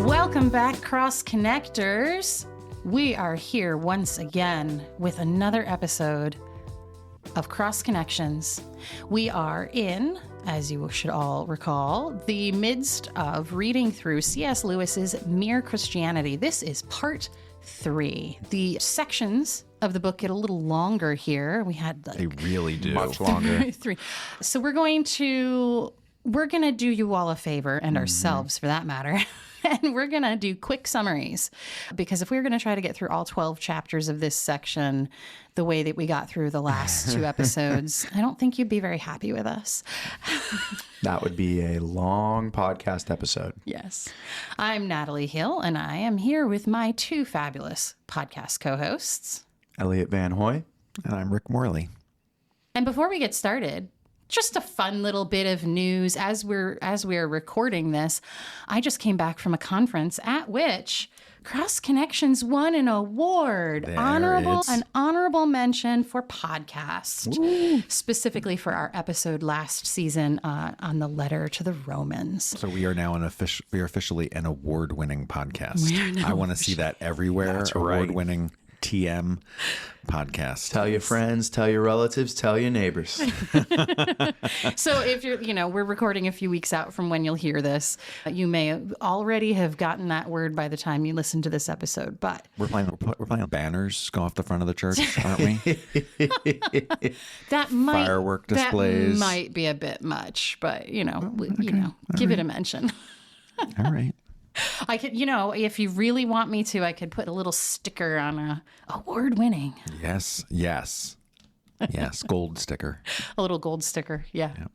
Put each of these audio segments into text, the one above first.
Welcome back, Cross Connectors. We are here once again with another episode of Cross Connections. We are in, as you should all recall, the midst of reading through C.S. Lewis's Mere Christianity. This is part 3. The sections of the book get a little longer here. We had They really do. Much longer. 3. So we're going to do you all a favor, and ourselves for that matter. And we're going to do quick summaries, because if we were going to try to get through all 12 chapters of this section the way that we got through the last 2 episodes, I don't think you'd be very happy with us. That would be a long podcast episode. Yes. I'm Natalee Hill, and I am here with my 2 fabulous podcast co-hosts. Elliot Van Hoy. And I'm Rick Morley. And before we get started, just a fun little bit of news as we're recording this. I just came back from a conference at which Cross Connections won an award, an honorable mention for podcast. Woo. Specifically for our episode last season on the letter to the Romans. So we are now we are officially an award-winning podcast. I want to see that everywhere. That's right. Award-winning TM podcast. Tell your friends, tell your relatives, tell your neighbors. So if we're recording a few weeks out from when you'll hear this. You may already have gotten that word by the time you listen to this episode, but we're playing banners go off the front of the church, aren't we? Firework displays. That might be a bit much, but give it a mention. All right. I could, if you really want me to, I could put a little sticker on a award-winning. Yes. Gold sticker. A little gold sticker. Yeah. Yep.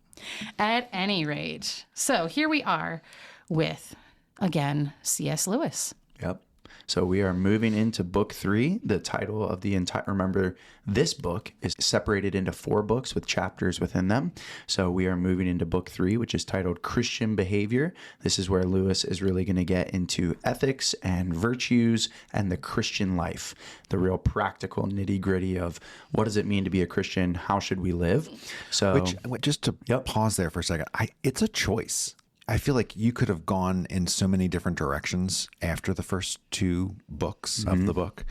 At any rate. So here we are with, again, C.S. Lewis. Yep. So we are moving into book 3. The title of the entire, remember, this book is separated into 4 books with chapters within them. So we are moving into book 3, which is titled Christian Behavior. This is where Lewis is really going to get into ethics and virtues and the Christian life, the real practical nitty gritty of what does it mean to be a Christian? How should we live? So just to pause there for a second, it's a choice. I feel like you could have gone in so many different directions after the first 2 books of the book.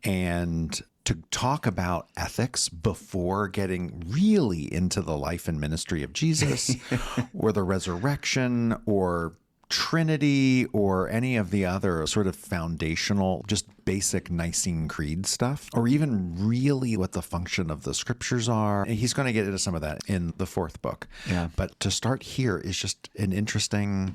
And to talk about ethics before getting really into the life and ministry of Jesus or the resurrection or Trinity or any of the other sort of foundational, just basic Nicene Creed stuff, or even really what the function of the scriptures are. And he's going to get into some of that in the 4th book. Yeah. But to start here is just an interesting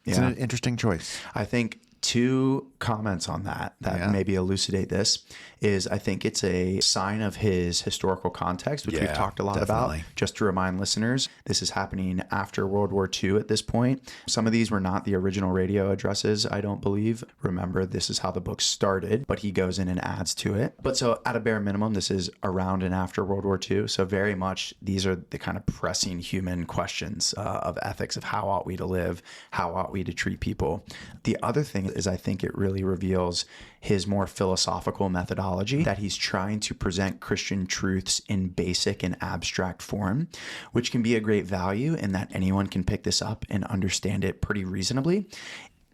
choice. I think 2 comments on that maybe elucidate this is I think it's a sign of his historical context, which we've talked a lot about. Just to remind listeners, this is happening after World War II at this point. Some of these were not the original radio addresses, I don't believe. Remember, this is how the book started, but he goes in and adds to it. But so at a bare minimum, this is around and after World War II. So very much these are the kind of pressing human questions of ethics, of how ought we to live, how ought we to treat people. The other thing is I think it really reveals his more philosophical methodology, that he's trying to present Christian truths in basic and abstract form, which can be a great value in that anyone can pick this up and understand it pretty reasonably.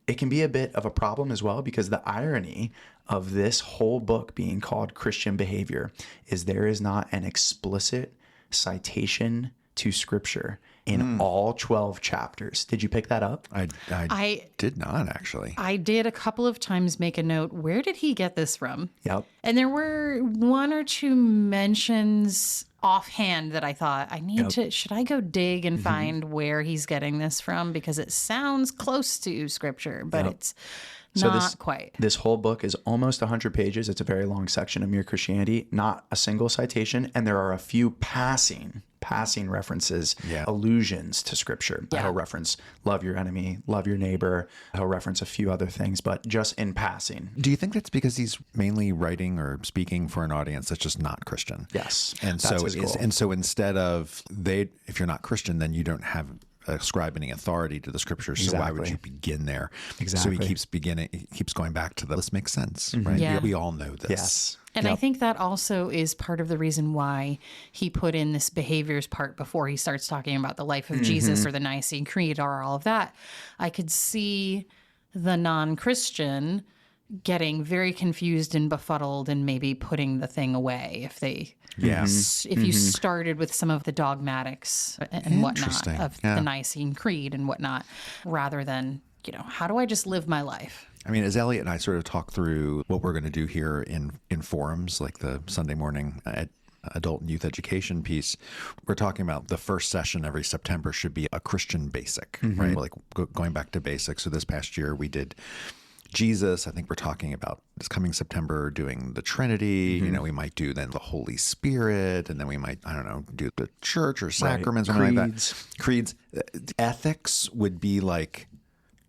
It can be a bit of a problem as well, because the irony of this whole book being called Christian Behavior is there is not an explicit citation to Scripture in all 12 chapters. Did you pick that up? I did not, actually. I did a couple of times make a note. Where did he get this from? Yep. And there were 1 or 2 mentions offhand that I thought should I go dig and find where he's getting this from? Because it sounds close to Scripture, but it's not quite. This whole book is almost 100 pages. It's a very long section of Mere Christianity, not a single citation. And there are a few passing references, allusions to Scripture. Yeah. He'll reference love your enemy, love your neighbor. He'll reference a few other things, but just in passing. Do you think that's because he's mainly writing or speaking for an audience that's just not Christian? Yes. And so instead of if you're not Christian, then you don't have ascribing authority to the scriptures. So why would you begin there? Exactly. So he keeps going back to this makes sense, right? Yeah. We all know this. Yes. And I think that also is part of the reason why he put in this behaviors part before he starts talking about the life of Jesus or the Nicene Creed or all of that. I could see the non-Christian getting very confused and befuddled and maybe putting the thing away if they you started with some of the dogmatics and whatnot of the Nicene Creed and whatnot, rather than, how do I just live my life? I mean, as Elliot and I sort of talk through what we're going to do here in forums, like the Sunday morning adult and youth education piece, we're talking about the first session every September should be a Christian basic, right? Like going back to basics. So this past year we did Jesus. I think we're talking about this coming September doing the Trinity. We might do then the Holy Spirit, and then we might, I don't know, do the church or sacraments or something like that. Creeds. Ethics would be like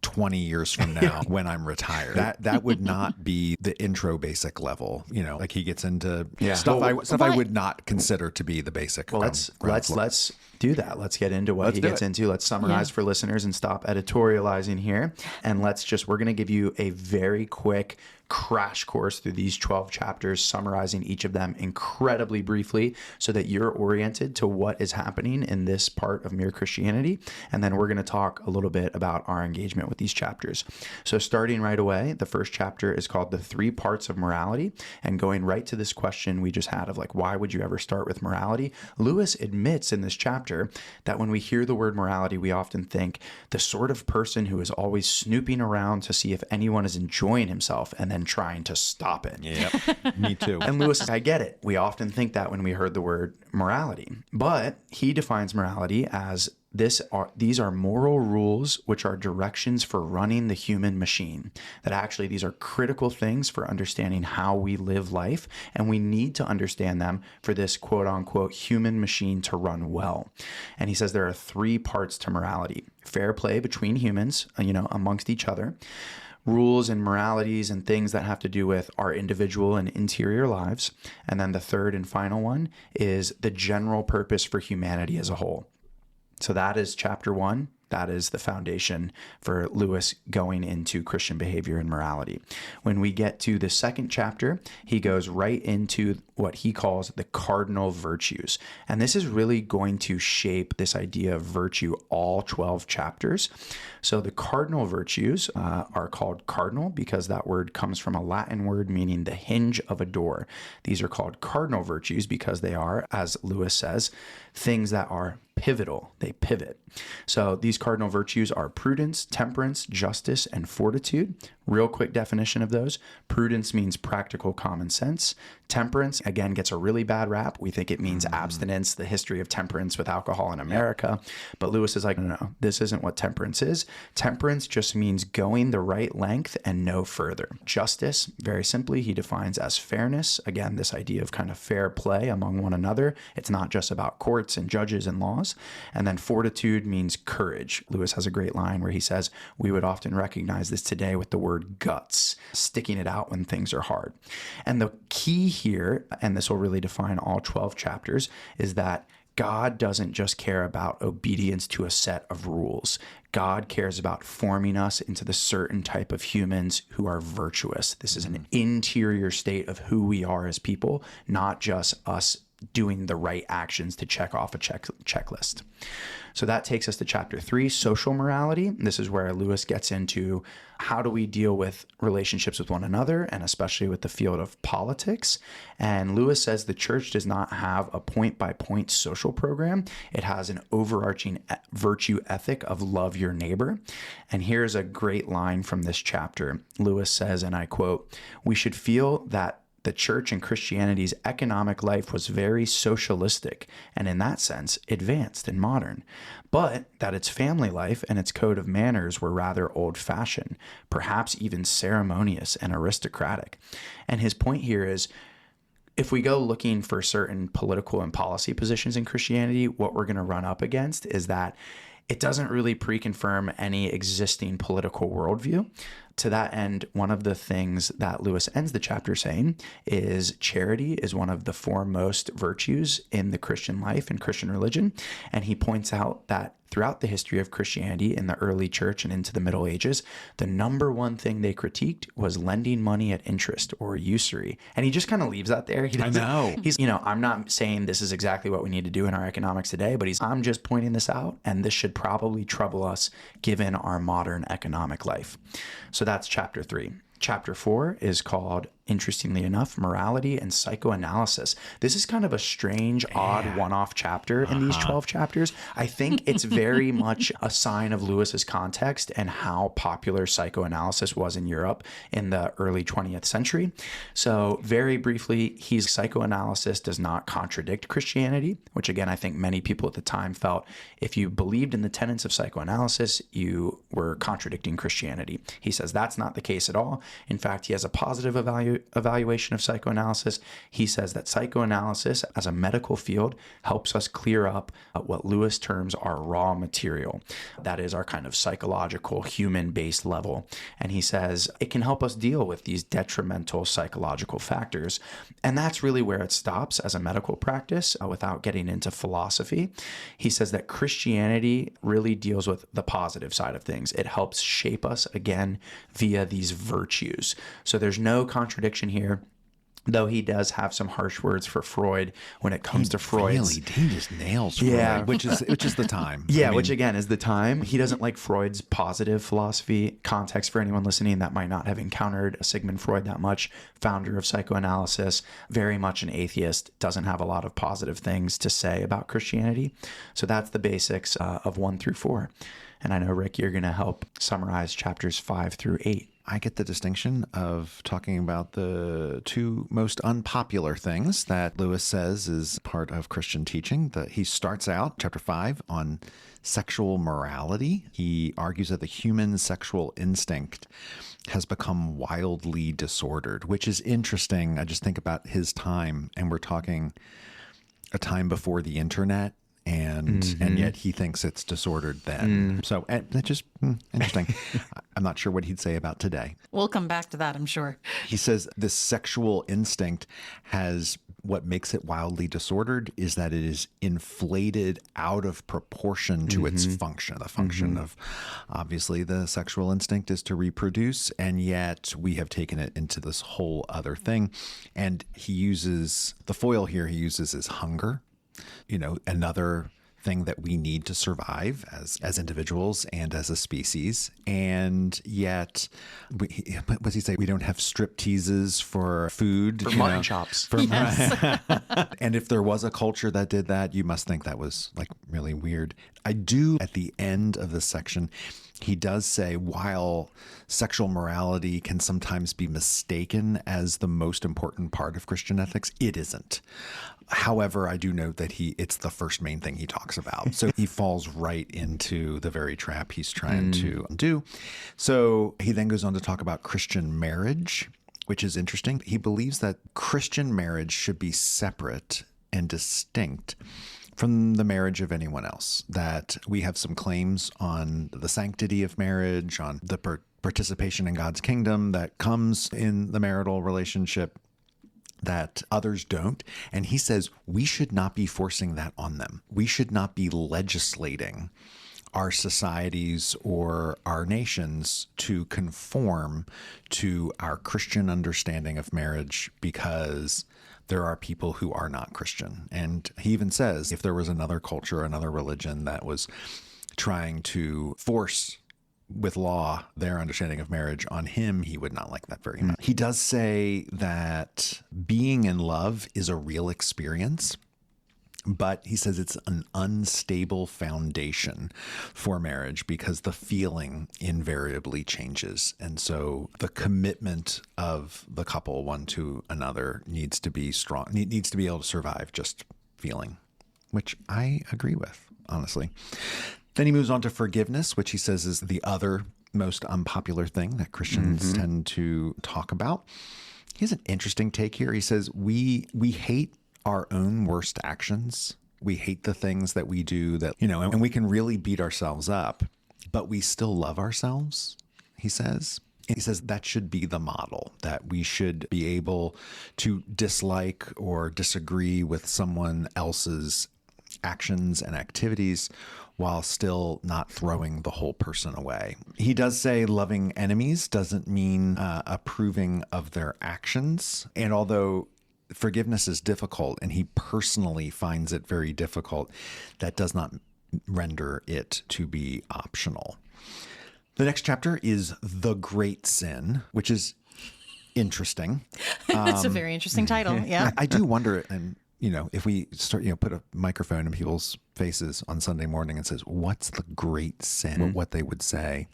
20 years from now when I'm retired. That would not be the intro basic level. Like he gets into stuff I would not consider to be the basic. Well, let's do that. Let's get into what he gets into. Let's summarize for listeners and stop editorializing here. And we're going to give you a very quick crash course through these 12 chapters, summarizing each of them incredibly briefly so that you're oriented to what is happening in this part of Mere Christianity. And then we're going to talk a little bit about our engagement with these chapters. So starting right away, the first chapter is called The Three Parts of Morality. And going right to this question we just had of why would you ever start with morality? Lewis admits in this chapter that when we hear the word morality, we often think the sort of person who is always snooping around to see if anyone is enjoying himself and then trying to stop it. Yep, me too. And Lewis says, I get it. We often think that when we heard the word morality. But he defines morality as these are moral rules which are directions for running the human machine. That actually these are critical things for understanding how we live life, and we need to understand them for this quote unquote human machine to run well. And he says there are three parts to morality: fair play between humans, amongst each other; rules and moralities and things that have to do with our individual and interior lives; and then the third and final one is the general purpose for humanity as a whole. So that is chapter 1. That is the foundation for Lewis going into Christian behavior and morality. When we get to the second chapter, he goes right into what he calls the cardinal virtues. And this is really going to shape this idea of virtue all 12 chapters. So the cardinal virtues are called cardinal because that word comes from a Latin word meaning the hinge of a door. These are called cardinal virtues because they are, as Lewis says, things that are pivotal. They pivot. So these cardinal virtues are prudence, temperance, justice, and fortitude. Real quick definition of those. Prudence means practical common sense. Temperance, again, gets a really bad rap. We think it means abstinence, the history of temperance with alcohol in America. But Lewis is like, no, this isn't what temperance is. Temperance just means going the right length and no further. Justice, very simply, he defines as fairness. Again, this idea of kind of fair play among one another. It's not just about courts and judges and laws. And then fortitude means courage. Lewis has a great line where he says, we would often recognize this today with the word guts, sticking it out when things are hard. And the key here, and this will really define all 12 chapters, is that God doesn't just care about obedience to a set of rules. God cares about forming us into the certain type of humans who are virtuous. This is an interior state of who we are as people, not just us doing the right actions to check off a checklist. So that takes us to chapter 3, social morality. This is where Lewis gets into how do we deal with relationships with one another, and especially with the field of politics. And Lewis says the church does not have a point-by-point social program. It has an overarching virtue ethic of love your neighbor. And here's a great line from this chapter. Lewis says, and I quote, "We should feel that the church and Christianity's economic life was very socialistic and in that sense advanced and modern, but that its family life and its code of manners were rather old-fashioned, perhaps even ceremonious and aristocratic." And his point here is, if we go looking for certain political and policy positions in Christianity, what we're going to run up against is that it doesn't really pre-confirm any existing political worldview. To that end, one of the things that Lewis ends the chapter saying is charity is one of the foremost virtues in the Christian life and Christian religion. And he points out that throughout the history of Christianity in the early church and into the Middle Ages, the number one thing they critiqued was lending money at interest or usury. And he just kind of leaves that there. I know. He's, I'm not saying this is exactly what we need to do in our economics today, but I'm just pointing this out, and this should probably trouble us given our modern economic life. So that's chapter 3. Chapter 4 is called, interestingly enough, morality and psychoanalysis. This is kind of a strange, odd one-off chapter in these 12 chapters. I think it's very much a sign of Lewis's context and how popular psychoanalysis was in Europe in the early 20th century. So very briefly, psychoanalysis does not contradict Christianity, which again, I think many people at the time felt if you believed in the tenets of psychoanalysis, you were contradicting Christianity. He says that's not the case at all. In fact, he has a positive evaluation of psychoanalysis. He says that psychoanalysis as a medical field helps us clear up what Lewis terms our raw material. That is our kind of psychological, human-based level. And he says it can help us deal with these detrimental psychological factors. And that's really where it stops as a medical practice without getting into philosophy. He says that Christianity really deals with the positive side of things. It helps shape us again via these virtues. So there's no contradiction here, though he does have some harsh words for Freud when it comes to Freud. Really, he just nails Freud, which is the time. Yeah, which again is the time. He doesn't like Freud's positive philosophy. Context for anyone listening that might not have encountered Sigmund Freud that much, founder of psychoanalysis, very much an atheist, doesn't have a lot of positive things to say about Christianity. So that's the basics of 1 through 4. And I know, Rick, you're going to help summarize chapters 5 through 8. I get the distinction of talking about the two most unpopular things that Lewis says is part of Christian teaching. He starts out, chapter 5, on sexual morality. He argues that the human sexual instinct has become wildly disordered, which is interesting. I just think about his time, and we're talking a time before the internet. And yet he thinks it's disordered then. So that's just interesting. I'm not sure what he'd say about today. We'll come back to that, I'm sure. He says this sexual instinct has what makes it wildly disordered is that it is inflated out of proportion to its function. The function of, obviously, the sexual instinct is to reproduce, and yet we have taken it into this whole other thing. And he uses, the foil here he uses is hunger. Another thing that we need to survive as individuals and as a species. And yet, what does he say? We don't have strip teases for food. For mutton chops. And if there was a culture that did that, you must think that was like really weird. I do, at the end of this section, he does say, while sexual morality can sometimes be mistaken as the most important part of Christian ethics, it isn't. However, I do note that it's the first main thing he talks about. So he falls right into the very trap he's trying to do. So he then goes on to talk about Christian marriage, which is interesting. He believes that Christian marriage should be separate and distinct from the marriage of anyone else, that we have some claims on the sanctity of marriage, on the participation in God's kingdom that comes in the marital relationship that others don't. And he says we should not be forcing that on them. We should not be legislating our societies or our nations to conform to our Christian understanding of marriage because there are people who are not Christian. And he even says if there was another culture, another religion that was trying to force with law their understanding of marriage on him, he would not like that very much. He does say that being in love is a real experience, but he says it's an unstable foundation for marriage because the feeling invariably changes. And so the commitment of the couple one to another needs to be strong, needs to be able to survive just feeling, which I agree with, honestly. Then he moves on to forgiveness, which he says is the other most unpopular thing that Christians tend to talk about. He has an interesting take here. He says, we hate our own worst actions. We hate the things that we do that, and we can really beat ourselves up, but we still love ourselves, he says. He says that should be the model, that we should be able to dislike or disagree with someone else's actions and activities while still not throwing the whole person away. He does say loving enemies doesn't mean approving of their actions. And although forgiveness is difficult, and he personally finds it very difficult, that does not render it to be optional. The next chapter is The Great Sin, which is interesting. It's a very interesting title. Yeah. I do wonder, and if we start, put a microphone in people's faces on Sunday morning and says, what's the great sin? What they would say.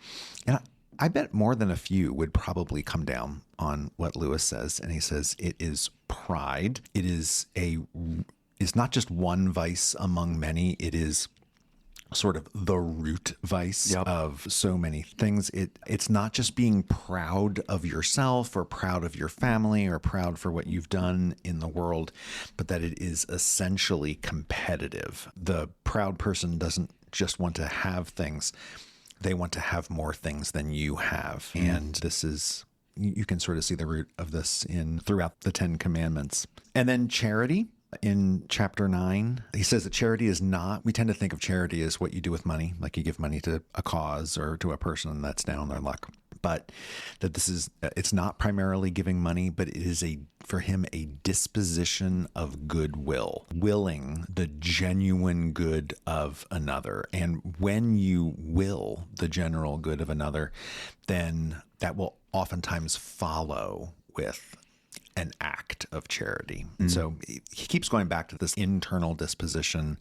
And I bet more than a few would probably come down on what Lewis says. And he says, it is pride. It is it's not just one vice among many. It is sort of the root vice of so many things. It's not just being proud of yourself or proud of your family or proud for what you've done in the world, but that it is essentially competitive. The proud person doesn't just want to have things. They want to have more things than you have. And this is, you can sort of see the root of this throughout the 10 Commandments. And then charity. In chapter 9, he says that charity is not, we tend to think of charity as what you do with money, like you give money to a cause or to a person that's down their luck. But that it's not primarily giving money, but it is for him a disposition of goodwill, willing the genuine good of another. And when you will the general good of another, then that will oftentimes follow with an act of charity. So he keeps going back to this internal disposition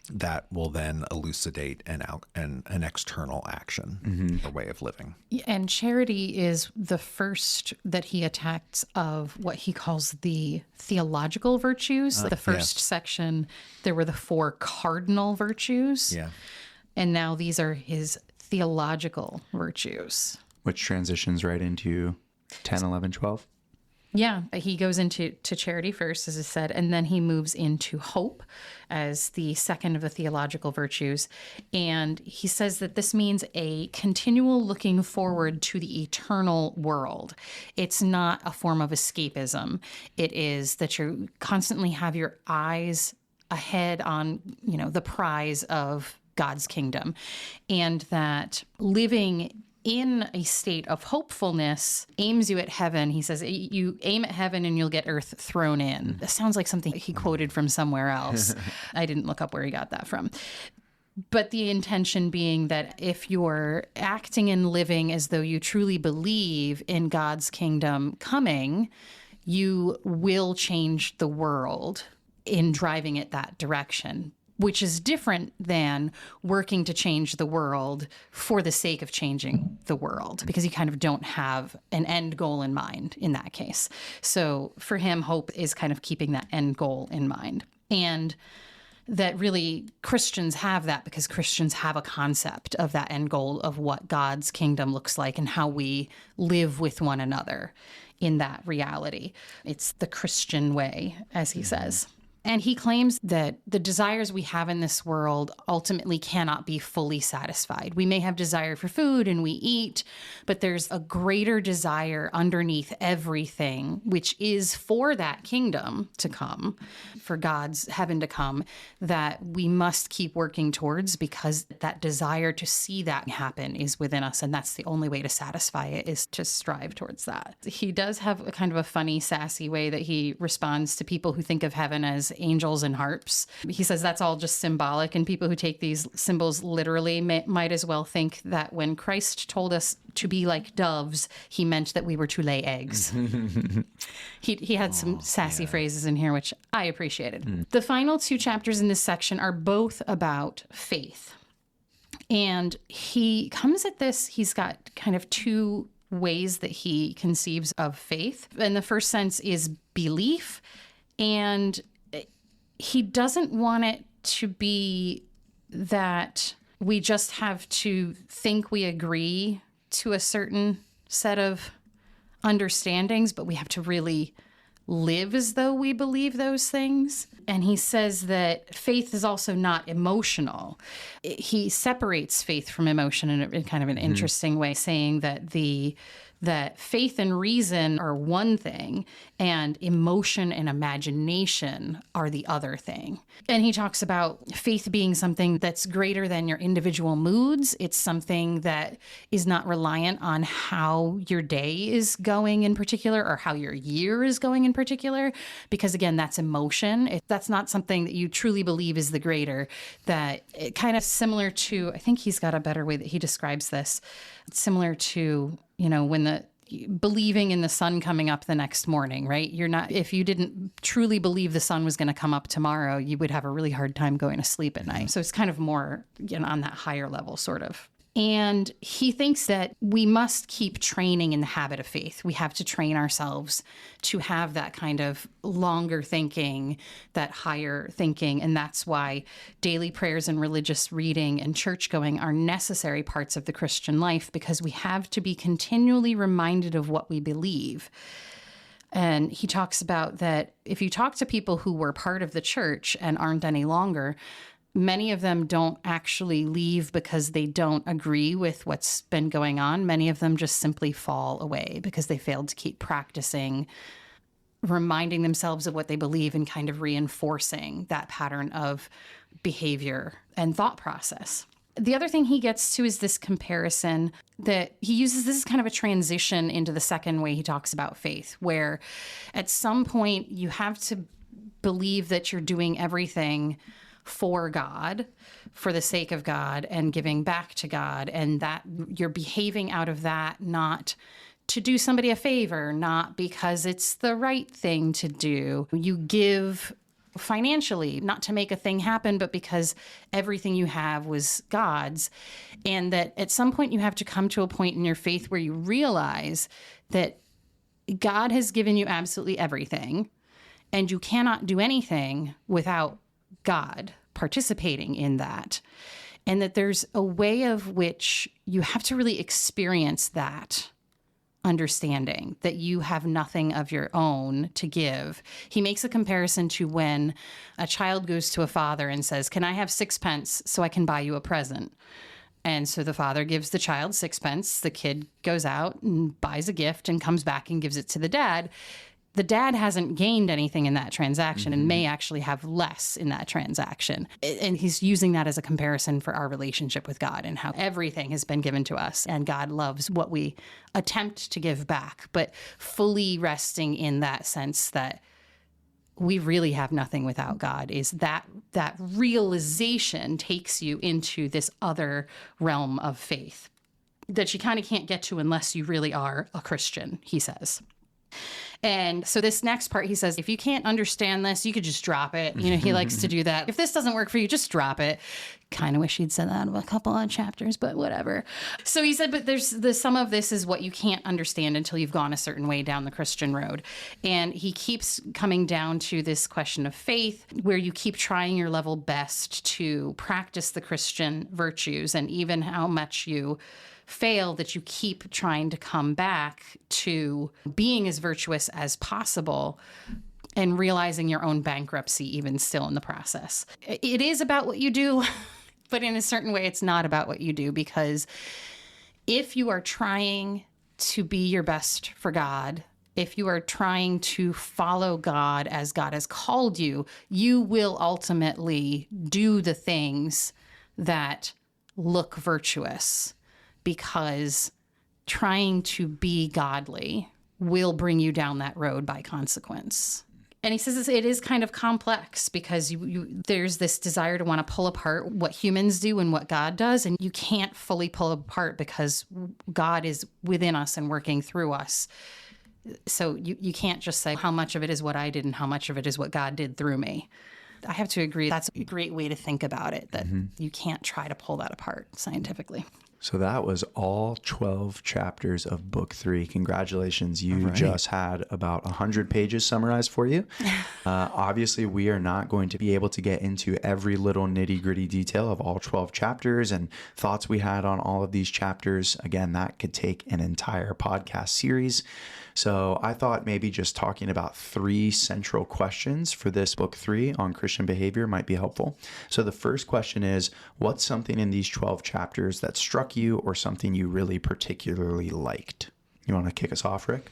that will then elucidate an external action or way of living. And charity is the first that he attacks of what he calls the theological virtues. The first section, there were the 4 cardinal virtues. Yeah. And now these are his theological virtues. Which transitions right into 10, 11, 12. Yeah, he goes into charity first, as I said, and then he moves into hope as the second of the theological virtues. And he says that this means a continual looking forward to the eternal world. It's not a form of escapism. It is that you constantly have your eyes ahead on, the prize of God's kingdom, and that living in a state of hopefulness aims you at heaven. He says, you aim at heaven and you'll get earth thrown in. That sounds like something he quoted from somewhere else. I didn't look up where he got that from. But the intention being that if you're acting and living as though you truly believe in God's kingdom coming, you will change the world in driving it that direction, which is different than working to change the world for the sake of changing the world, because you kind of don't have an end goal in mind in that case. So for him, hope is kind of keeping that end goal in mind. And that really Christians have that, because Christians have a concept of that end goal of what God's kingdom looks like and how we live with one another in that reality. It's the Christian way, as he says. And he claims that the desires we have in this world ultimately cannot be fully satisfied. We may have desire for food and we eat, but there's a greater desire underneath everything, which is for that kingdom to come, for God's heaven to come, that we must keep working towards, because that desire to see that happen is within us. And that's the only way to satisfy it, is to strive towards that. He does have a kind of a funny, sassy way that he responds to people who think of heaven as angels and harps. He says that's all just symbolic, and people who take these symbols literally might as well think that when Christ told us to be like doves, he meant that we were to lay eggs. He had some sassy phrases in here, which I appreciated. The final 2 chapters in this section are both about faith. And he comes at this, he's got kind of 2 ways that he conceives of faith. And the first sense is belief, and he doesn't want it to be that we just have to think we agree to a certain set of understandings, but we have to really live as though we believe those things. And he says that faith is also not emotional. He separates faith from emotion in kind of an interesting way, saying that the that faith and reason are one thing and emotion and imagination are the other thing. And he talks about faith being something that's greater than your individual moods. It's something that is not reliant on how your day is going in particular or how your year is going in particular, because again, that's emotion. That's not something that you truly believe is the greater. That it kind of similar to, I think he's got a better way that he describes this. It's similar to, when believing in the sun coming up the next morning, right? If you didn't truly believe the sun was going to come up tomorrow, you would have a really hard time going to sleep at night. So it's kind of more, on that higher level, sort of. And he thinks that we must keep training in the habit of faith. We have to train ourselves to have that kind of longer thinking, that higher thinking. And that's why daily prayers and religious reading and church going are necessary parts of the Christian life, because we have to be continually reminded of what we believe. And he talks about that if you talk to people who were part of the church and aren't any longer, many of them don't actually leave because they don't agree with what's been going on. Many of them just simply fall away because they failed to keep practicing, reminding themselves of what they believe and kind of reinforcing that pattern of behavior and thought process. The other thing he gets to is this comparison that he uses. This is kind of a transition into the second way he talks about faith, where at some point you have to believe that you're doing everything for God, for the sake of God, and giving back to God, and that you're behaving out of that, not to do somebody a favor, not because it's the right thing to do. You give financially, not to make a thing happen, but because everything you have was God's. And that at some point you have to come to a point in your faith where you realize that God has given you absolutely everything, and you cannot do anything without God participating in that. And that there's a way of which you have to really experience that understanding that you have nothing of your own to give. He makes a comparison to when a child goes to a father and says, "Can I have 6 pence so I can buy you a present?" And so the father gives the child 6 pence. The kid goes out and buys a gift and comes back and gives it to the dad. The dad hasn't gained anything in that transaction and may actually have less in that transaction. And he's using that as a comparison for our relationship with God and how everything has been given to us and God loves what we attempt to give back, but fully resting in that sense that we really have nothing without God. Is that realization takes you into this other realm of faith that you kind of can't get to unless you really are a Christian, he says. And so this next part, he says, if you can't understand this, you could just drop it. He likes to do that. If this doesn't work for you, just drop it. Kind of wish he'd said that in a couple of chapters, but whatever. So he said, but there's some of this is what you can't understand until you've gone a certain way down the Christian road. And he keeps coming down to this question of faith, where you keep trying your level best to practice the Christian virtues, and even how much you fail, that you keep trying to come back to being as virtuous as possible and realizing your own bankruptcy even still in the process. It is about what you do, but in a certain way, it's not about what you do, because if you are trying to be your best for God, if you are trying to follow God as God has called you, you will ultimately do the things that look virtuous, because trying to be godly will bring you down that road by consequence. And he says it is kind of complex, because there's this desire to want to pull apart what humans do and what God does, and you can't fully pull apart because God is within us and working through us. So you can't just say how much of it is what I did and how much of it is what God did through me. I have to agree, that's a great way to think about it, that you can't try to pull that apart scientifically. So that was all 12 chapters of book 3. Congratulations. You just had about 100 pages summarized for you. Obviously, we are not going to be able to get into every little nitty-gritty detail of all 12 chapters and thoughts we had on all of these chapters. Again, that could take an entire podcast series. So I thought maybe just talking about 3 central questions for this book 3 on Christian behavior might be helpful. So the first question is, what's something in these 12 chapters that struck you, or something you really particularly liked? You want to kick us off, Rick?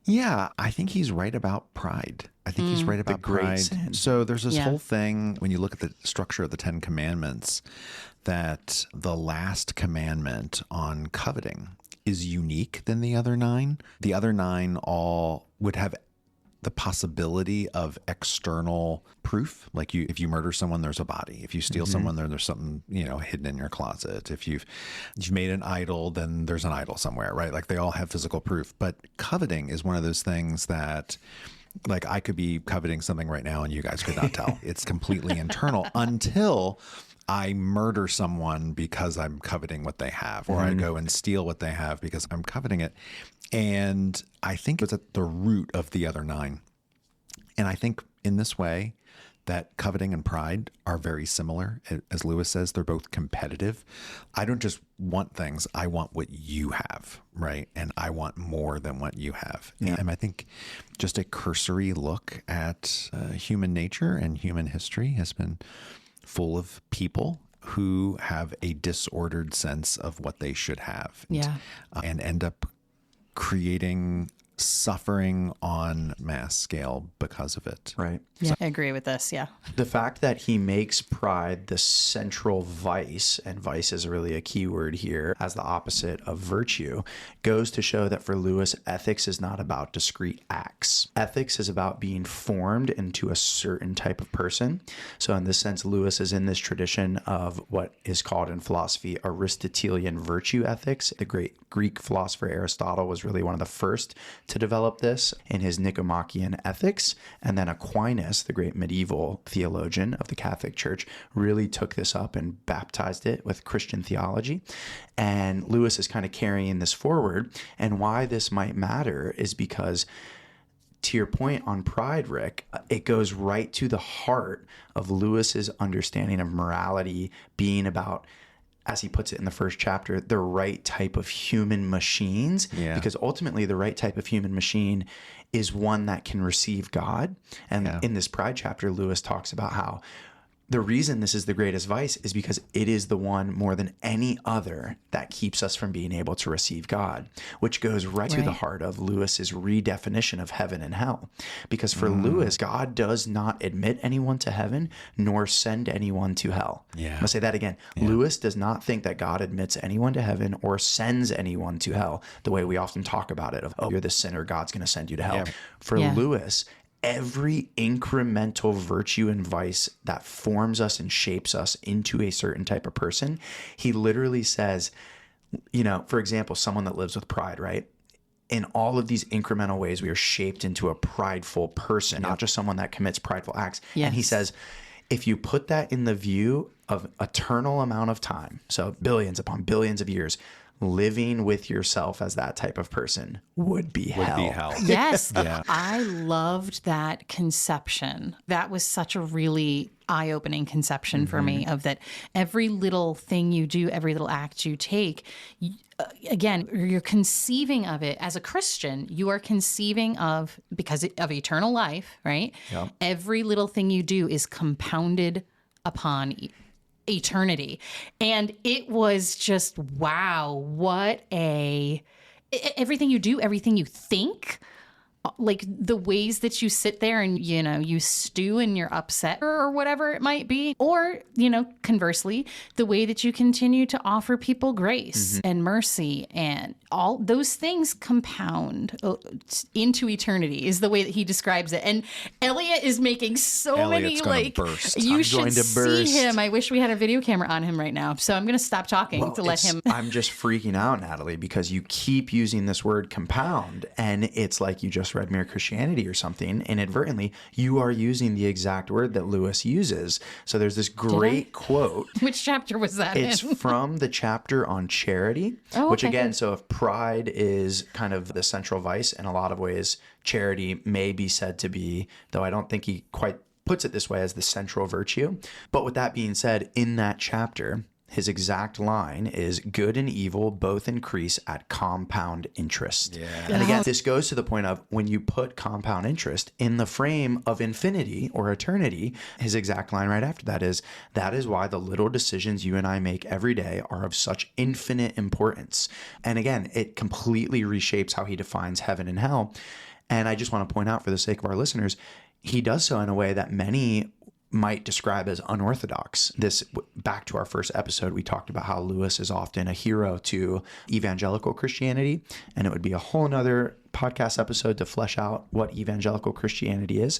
Yeah, I think he's right about pride. I think he's right about pride. Sin. So there's this whole thing when you look at the structure of the 10 Commandments, that the last commandment on coveting is unique than the other 9. The other 9 all would have the possibility of external proof. Like if you murder someone, there's a body. If you steal someone, there's something, hidden in your closet. If you've made an idol, then there's an idol somewhere, right? Like they all have physical proof. But coveting is one of those things that, like, I could be coveting something right now and you guys could not tell. It's completely internal until I murder someone because I'm coveting what they have, or I go and steal what they have because I'm coveting it. And I think it's at the root of the other 9. And I think in this way that coveting and pride are very similar. As Lewis says, they're both competitive. I don't just want things. I want what you have, right? And I want more than what you have. Yeah. And I think just a cursory look at human nature and human history has been full of people who have a disordered sense of what they should have. Yeah. And end up creating suffering on mass scale because of it. Right. Yeah, I agree with this. Yeah. The fact that he makes pride the central vice, and vice is really a key word here, as the opposite of virtue, goes to show that for Lewis, ethics is not about discrete acts. Ethics is about being formed into a certain type of person. So in this sense, Lewis is in this tradition of what is called in philosophy Aristotelian virtue ethics. The great Greek philosopher Aristotle was really one of the first to develop this in his Nicomachean Ethics. And then Aquinas, the great medieval theologian of the Catholic Church, really took this up and baptized it with Christian theology. And Lewis is kind of carrying this forward. And why this might matter is because, to your point on pride, Rick, it goes right to the heart of Lewis's understanding of morality being about, as he puts it in the first chapter, the right type of human machines. Yeah. Because ultimately the right type of human machine is one that can receive God. And in this pride chapter, Lewis talks about how the reason this is the greatest vice is because it is the one more than any other that keeps us from being able to receive God, which goes right to the heart of Lewis's redefinition of heaven and hell. Because for Lewis, God does not admit anyone to heaven nor send anyone to hell. Yeah. I'm going to say that again. Yeah. Lewis does not think that God admits anyone to heaven or sends anyone to hell the way we often talk about it of, oh, you're the sinner, God's going to send you to hell. Yeah. For Lewis, every incremental virtue and vice that forms us and shapes us into a certain type of person, he literally says, for example, someone that lives with pride, right? In all of these incremental ways, we are shaped into a prideful person, not just someone that commits prideful acts. Yes. And he says, if you put that in the view of eternal amount of time, so billions upon billions of years, living with yourself as that type of person would be hell. Yes. Yeah. I loved that conception. That was such a really eye-opening conception for me, of that every little thing you do, every little act you take, again, you're conceiving of it as a Christian. You are conceiving of, because of eternal life, right? Yep. Every little thing you do is compounded upon eternity. And it was just, wow, what everything you do, everything you think, like the ways that you sit there and, you stew and you're upset or whatever it might be, or, conversely, the way that you continue to offer people grace and mercy, and all those things compound into eternity is the way that he describes it. And Elliot is making Elliot's many, burst. You should see him. I wish we had a video camera on him right now. So I'm going to stop talking to let him. I'm just freaking out, Natalee, because you keep using this word compound, and it's like you just read Mere Christianity or something. Inadvertently, you are using the exact word that Lewis uses. So there's this great quote. Which chapter was that It's from the chapter on charity, which again, so if pride is kind of the central vice, in a lot of ways, charity may be said to be, though I don't think he quite puts it this way, as the central virtue. But with that being said, in that chapter, his exact line is, good and evil both increase at compound interest. Yeah. And again, this goes to the point of when you put compound interest in the frame of infinity or eternity, his exact line right after that is why the little decisions you and I make every day are of such infinite importance. And again, it completely reshapes how he defines heaven and hell. And I just want to point out, for the sake of our listeners, he does so in a way that many might describe as unorthodox. This, back to our first episode, we talked about how Lewis is often a hero to evangelical Christianity, and it would be a whole nother podcast episode to flesh out what evangelical Christianity is.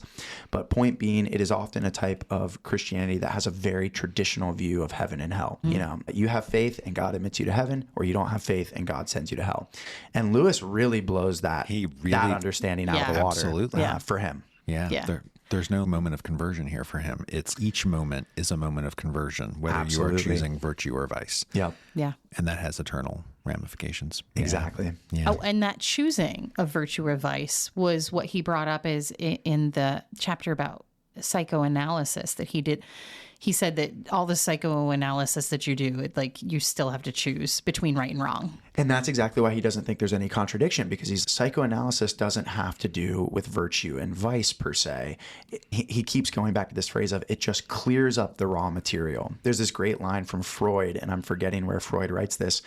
But point being, it is often a type of Christianity that has a very traditional view of heaven and hell. You know, you have faith and God admits you to heaven, or you don't have faith and God sends you to hell. And Lewis really blows that understanding out of the water. Absolutely. For him. Yeah. There's no moment of conversion here for him. It's each moment is a moment of conversion, whether you are choosing virtue or vice. Yeah. And that has eternal ramifications. Exactly. Yeah. Oh, and that choosing of virtue or vice was what he brought up is in the chapter about psychoanalysis that he did. He said that all the psychoanalysis that you do, you still have to choose between right and wrong. And that's exactly why he doesn't think there's any contradiction, because psychoanalysis doesn't have to do with virtue and vice per se. He keeps going back to this phrase of it just clears up the raw material. There's this great line from Freud, and I'm forgetting where Freud writes this,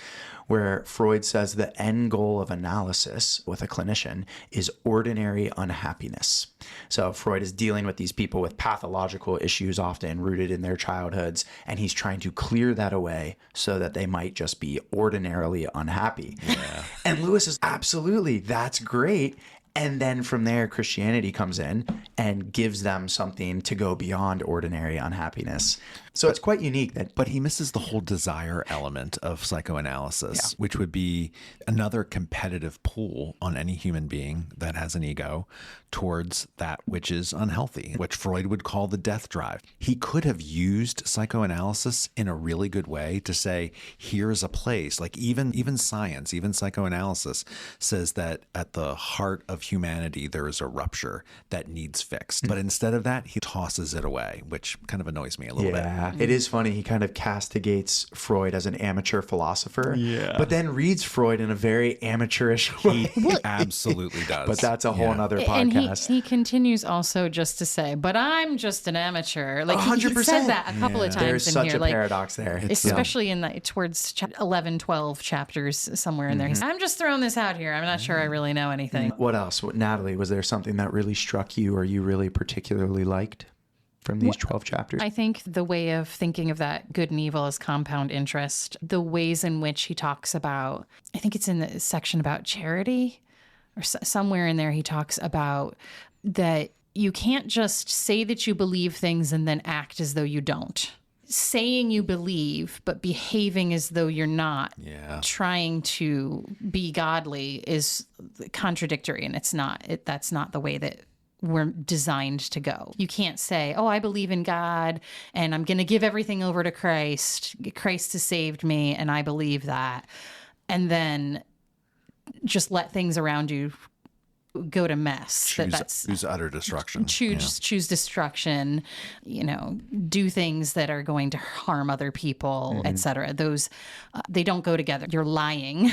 where Freud says the end goal of analysis with a clinician is ordinary unhappiness. So Freud is dealing with these people with pathological issues often rooted in their childhoods, and he's trying to clear that away so that they might just be ordinarily unhappy. Yeah. And Lewis is absolutely, that's great. And then from there, Christianity comes in and gives them something to go beyond ordinary unhappiness. So it's quite unique that. But he misses the whole desire element of psychoanalysis, which would be another competitive pull on any human being that has an ego towards that which is unhealthy, which Freud would call the death drive. He could have used psychoanalysis in a really good way to say, here's a place, like even science, even psychoanalysis says that at the heart of humanity, there is a rupture that needs fixed. But instead of that, he tosses it away, which kind of annoys me a little bit. It is funny. He kind of castigates Freud as an amateur philosopher, but then reads Freud in a very amateurish way. He absolutely does. But that's a whole nother podcast. And he continues also just to say, but I'm just an amateur. Like 100%. He said that a couple of times There's in such here. a paradox there. Especially in towards 11, 12 chapters somewhere in there. He's, I'm just throwing this out here. I'm not sure I really know anything. What else? Natalie, was there something that really struck you or you really particularly liked from these 12 chapters? I think the way of thinking of that good and evil as compound interest, the ways in which he talks about, I think it's in the section about charity or somewhere in there, he talks about that you can't just say that you believe things and then act as though you don't. Saying you believe, but behaving as though you're not, trying to be godly is contradictory, and it's not. That's not the way that we're designed to go. You can't say, oh, I believe in God, and I'm going to give everything over to Christ. Christ has saved me, and I believe that. And then just let things around you go to mess. Choose utter destruction. Choose destruction, do things that are going to harm other people, etc. Those, they don't go together. You're lying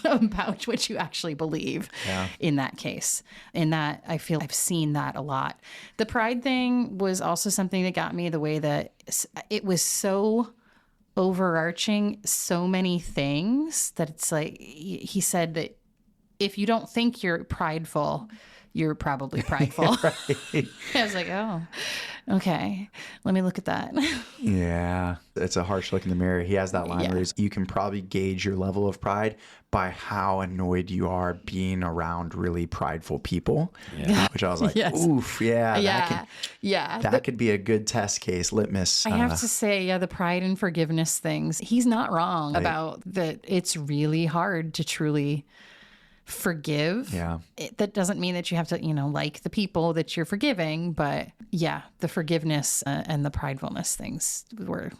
about what you actually believe in that case. In that, I feel I've seen that a lot. The pride thing was also something that got me, the way that it was so overarching, so many things that it's like, he said that if you don't think you're prideful, you're probably prideful. I was like, oh, okay. Let me look at that. Yeah. It's a harsh look in the mirror. He has that line where you can probably gauge your level of pride by how annoyed you are being around really prideful people. Yeah. Which I was like, oof, that could be a good test case, litmus. I have to say, the pride and forgiveness things, he's not wrong about that. It's really hard to truly forgive. That doesn't mean that you have to, like the people that you're forgiving, but the forgiveness and the pridefulness things were,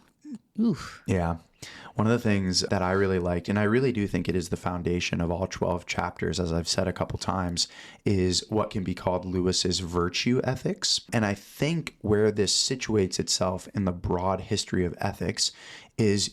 oof. Yeah. One of the things that I really liked, and I really do think it is the foundation of all 12 chapters, as I've said a couple times, is what can be called Lewis's virtue ethics. And I think where this situates itself in the broad history of ethics is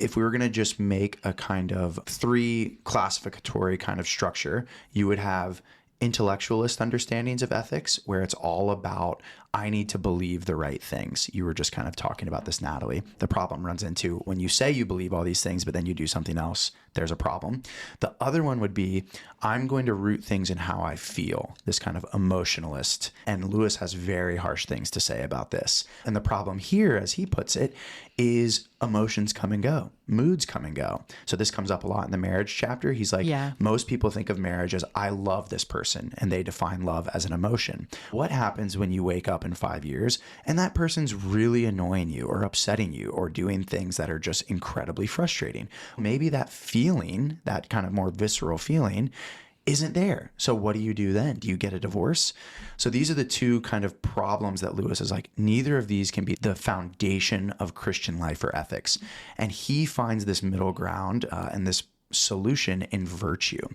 if we were going to just make a kind of 3 classificatory kind of structure, you would have intellectualist understandings of ethics, where it's all about, I need to believe the right things. You were just kind of talking about this, Natalee. The problem runs into when you say you believe all these things, but then you do something else, there's a problem. The other one would be, I'm going to root things in how I feel, this kind of emotionalist. And Lewis has very harsh things to say about this. And the problem here, as he puts it, is emotions come and go, moods come and go. So this comes up a lot in the marriage chapter. He's like, most people think of marriage as, I love this person, and they define love as an emotion. What happens when you wake up in 5 years and that person's really annoying you or upsetting you or doing things that are just incredibly frustrating? Maybe that feeling, that kind of more visceral feeling, isn't there. So what do you do then? Do you get a divorce? So these are the 2 kind of problems that Lewis is like, neither of these can be the foundation of Christian life or ethics. And he finds this middle ground and this solution in virtue.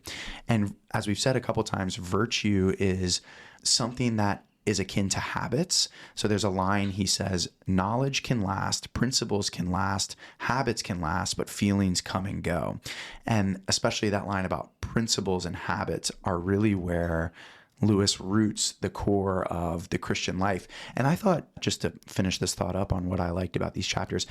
And as we've said a couple times, virtue is something that is akin to habits. So there's a line, he says, knowledge can last, principles can last, habits can last, but feelings come and go. And especially that line about principles and habits are really where Lewis roots the core of the Christian life. And I thought, just to finish this thought up on what I liked about these chapters,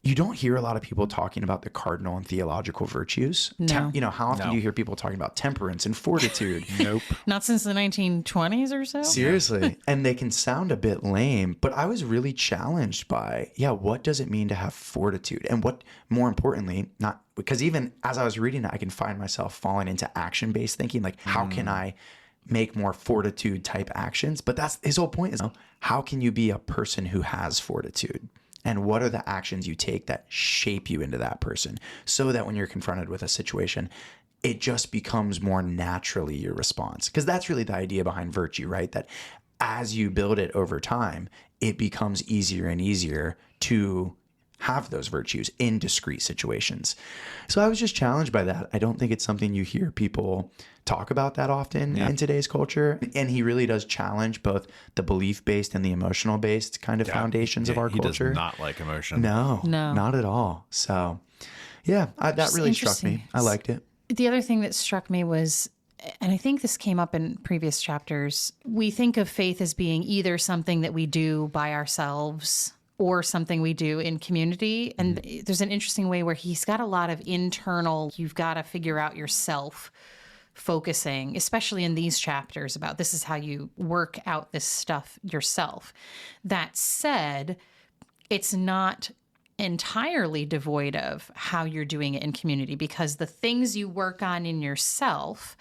you don't hear a lot of people talking about the cardinal and theological virtues. No. How often do you hear people talking about temperance and fortitude? Nope. Not since the 1920s or so. Seriously. And they can sound a bit lame, but I was really challenged by, what does it mean to have fortitude? And what, more importantly, not because even as I was reading it, I can find myself falling into action-based thinking, like, how can I make more fortitude type actions? But that's his whole point is, how can you be a person who has fortitude? And what are the actions you take that shape you into that person, so that when you're confronted with a situation, it just becomes more naturally your response? Because that's really the idea behind virtue, right? That as you build it over time, it becomes easier and easier to have those virtues in discrete situations. So I was just challenged by that. I don't think it's something you hear people talk about that often in today's culture. And he really does challenge both the belief-based and the emotional-based kind of foundations of our culture. He does not like emotion. No, not at all. So that really struck me. I liked it. The other thing that struck me was, and I think this came up in previous chapters, we think of faith as being either something that we do by ourselves or something we do in community. And there's an interesting way where he's got a lot of internal, you've got to figure out yourself focusing, especially in these chapters about this is how you work out this stuff yourself. That said, it's not entirely devoid of how you're doing it in community, because the things you work on in yourself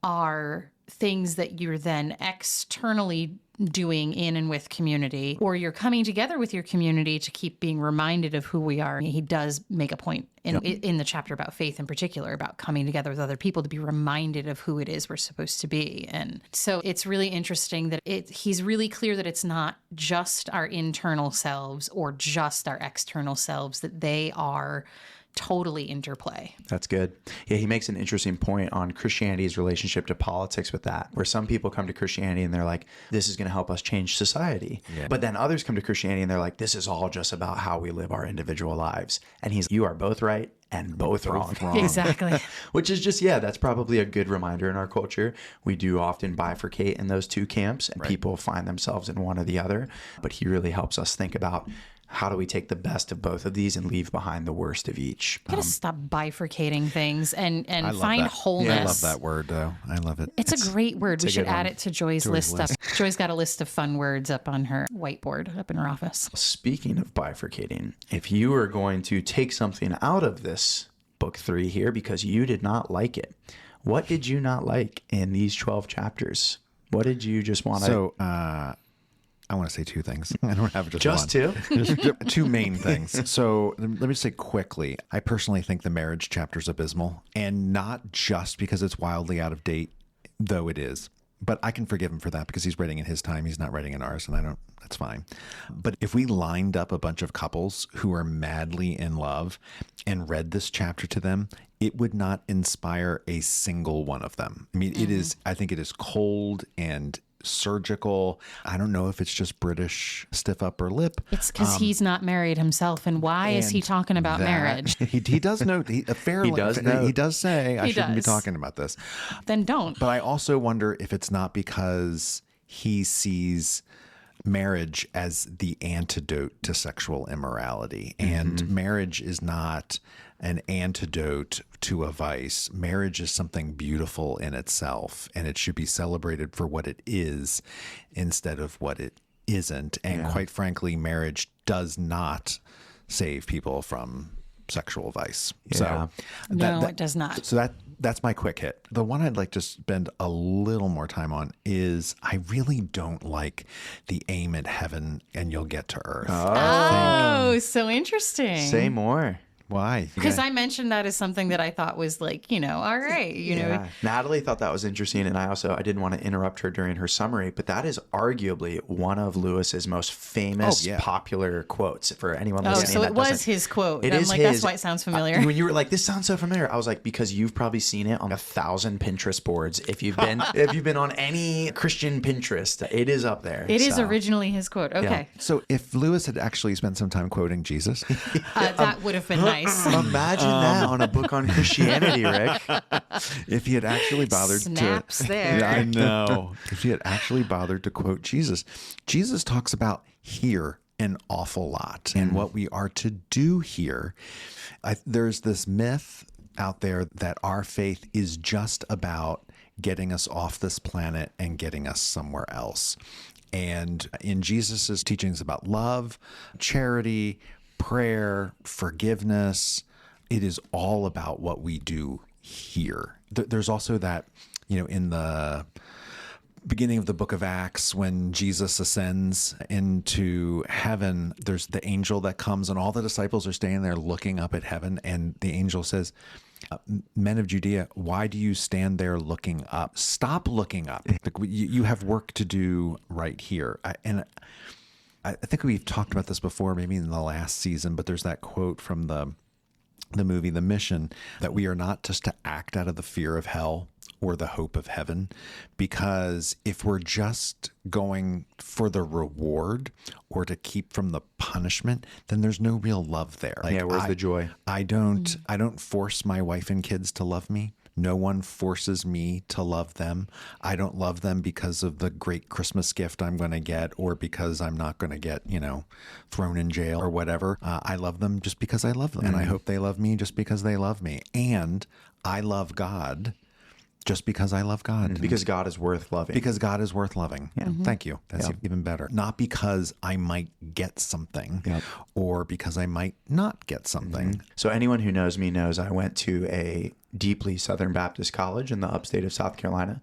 are things that you're then externally doing in and with community, or you're coming together with your community to keep being reminded of who we are. He does make a point in the chapter about faith in particular, about coming together with other people to be reminded of who it is we're supposed to be. And so it's really interesting that he's really clear that it's not just our internal selves or just our external selves, that they are totally interplay. That's good. Yeah, he makes an interesting point on Christianity's relationship to politics with that, where some people come to Christianity and they're like, this is going to help us change society. Yeah. But then others come to Christianity and they're like, this is all just about how we live our individual lives. And you are both right and both wrong. Exactly. Which is just, that's probably a good reminder in our culture. We do often bifurcate in those 2 camps, and people find themselves in one or the other. But he really helps us think about, how do we take the best of both of these and leave behind the worst of each? You gotta stop bifurcating things and find wholeness. I love that word, though. I love it. It's a great word. We should add it to Joy's list. Joy's got a list of fun words up on her whiteboard up in her office. Speaking of bifurcating, if you are going to take something out of this book 3 here because you did not like it, what did you not like in these 12 chapters? What did you just want to... So, I want to say 2 things. I don't have just one. 2? Just 2 main things. So let me say quickly, I personally think the marriage chapter is abysmal, and not just because it's wildly out of date, though it is. But I can forgive him for that because he's writing in his time. He's not writing in ours, and that's fine. But if we lined up a bunch of couples who are madly in love and read this chapter to them, it would not inspire a single one of them. I mean, I think it is cold and surgical. I don't know if it's just British stiff upper lip. It's because he's not married himself. And why is he talking about marriage? He does note. He does say, I shouldn't be talking about this. Then don't. But I also wonder if it's not because he sees marriage as the antidote to sexual immorality. And marriage is not an antidote to a vice. Marriage is something beautiful in itself, and it should be celebrated for what it is instead of what it isn't. And quite frankly, marriage does not save people from sexual vice. Yeah. So it does not. So that's my quick hit. The one I'd like to spend a little more time on is I really don't like the aim at heaven and you'll get to earth. Oh, so interesting. Say more. Why? Because I mentioned that as something that I thought was like, all right, know. Natalee thought that was interesting. And I didn't want to interrupt her during her summary, but that is arguably one of Lewis's most famous, popular quotes for anyone listening. So it was his quote. I'm like, that's why it sounds familiar. When you were like, this sounds so familiar, I was like, because you've probably seen it on 1,000 Pinterest boards. If you've been on any Christian Pinterest, it is up there. It is originally his quote. Okay. Yeah. So if Lewis had actually spent some time quoting Jesus, that would have been nice. Imagine that on a book on Christianity, Rick. If he had actually bothered Snaps there. Yeah, I know. If he had actually bothered to quote Jesus. Jesus talks about here an awful lot and what we are to do here. There's this myth out there that our faith is just about getting us off this planet and getting us somewhere else. And in Jesus's teachings about love, charity, prayer, forgiveness, it is all about what we do here. There's also that, in the beginning of the book of Acts, when Jesus ascends into heaven, there's the angel that comes and all the disciples are standing there looking up at heaven. And the angel says, men of Judea, why do you stand there looking up? Stop looking up. You have work to do right here. I think we've talked about this before, maybe in the last season, but there's that quote from the movie The Mission that we are not just to act out of the fear of hell or the hope of heaven, because if we're just going for the reward or to keep from the punishment, then there's no real love there. Where's the joy? I don't force my wife and kids to love me. No one forces me to love them. I don't love them because of the great Christmas gift I'm going to get or because I'm not going to get, thrown in jail or whatever. I love them just because I love them. And I hope they love me just because they love me. And I love God just because I love God. Because God is worth loving. Because God is worth loving. Yeah. Thank you. That's even better. Not because I might get something or because I might not get something. So anyone who knows me knows I went to a deeply Southern Baptist college in the upstate of South Carolina.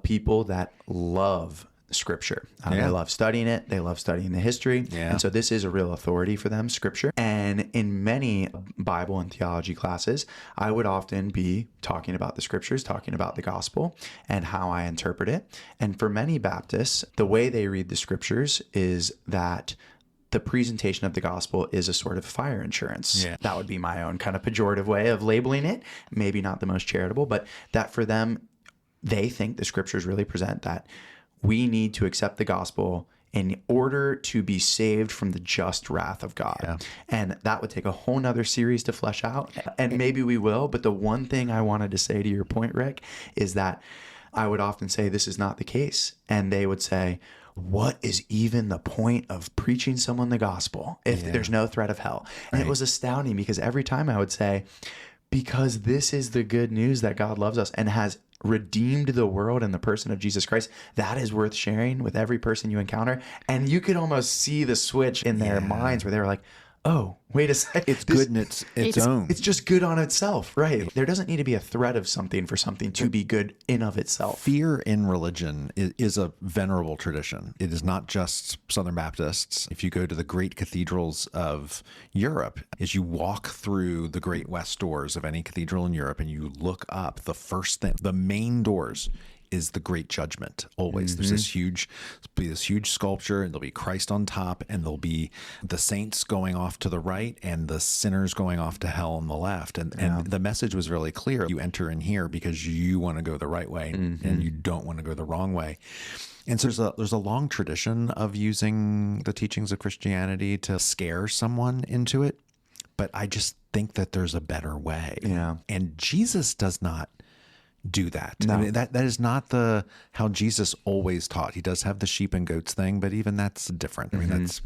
People that love Scripture. They love studying it. They love studying the history. Yeah. And so this is a real authority for them, Scripture. And in many Bible and theology classes, I would often be talking about the Scriptures, talking about the gospel and how I interpret it. And for many Baptists, the way they read the Scriptures is that the presentation of the gospel is a sort of fire insurance. Yeah. That would be my own kind of pejorative way of labeling it. Maybe not the most charitable, but that for them, they think the Scriptures really present that we need to accept the gospel in order to be saved from the just wrath of God. Yeah. And that would take a whole nother series to flesh out. And maybe we will. But the one thing I wanted to say to your point, Rick, is that I would often say this is not the case. And they would say, what is even the point of preaching someone the gospel if there's no threat of hell? And it was astounding because every time I would say, because this is the good news that God loves us and has redeemed the world in the person of Jesus Christ, that is worth sharing with every person you encounter. And you could almost see the switch in their minds where they were like, oh, wait a second. It's good in its own. It's just good on itself, right? There doesn't need to be a threat of something for something to be good in of itself. Fear in religion is a venerable tradition. It is not just Southern Baptists. If you go to the great cathedrals of Europe, as you walk through the great west doors of any cathedral in Europe and you look up, the first thing, the main doors is the great judgment. Always. There's this huge sculpture, and there'll be Christ on top, and there'll be the saints going off to the right and the sinners going off to hell on the left. And the message was really clear. You enter in here because you want to go the right way and you don't want to go the wrong way. And so there's a long tradition of using the teachings of Christianity to scare someone into it. But I just think that there's a better way. Yeah. And Jesus does not do that. No. I mean, that is not how Jesus always taught. He does have the sheep and goats thing, but even that's different. I mean, that's,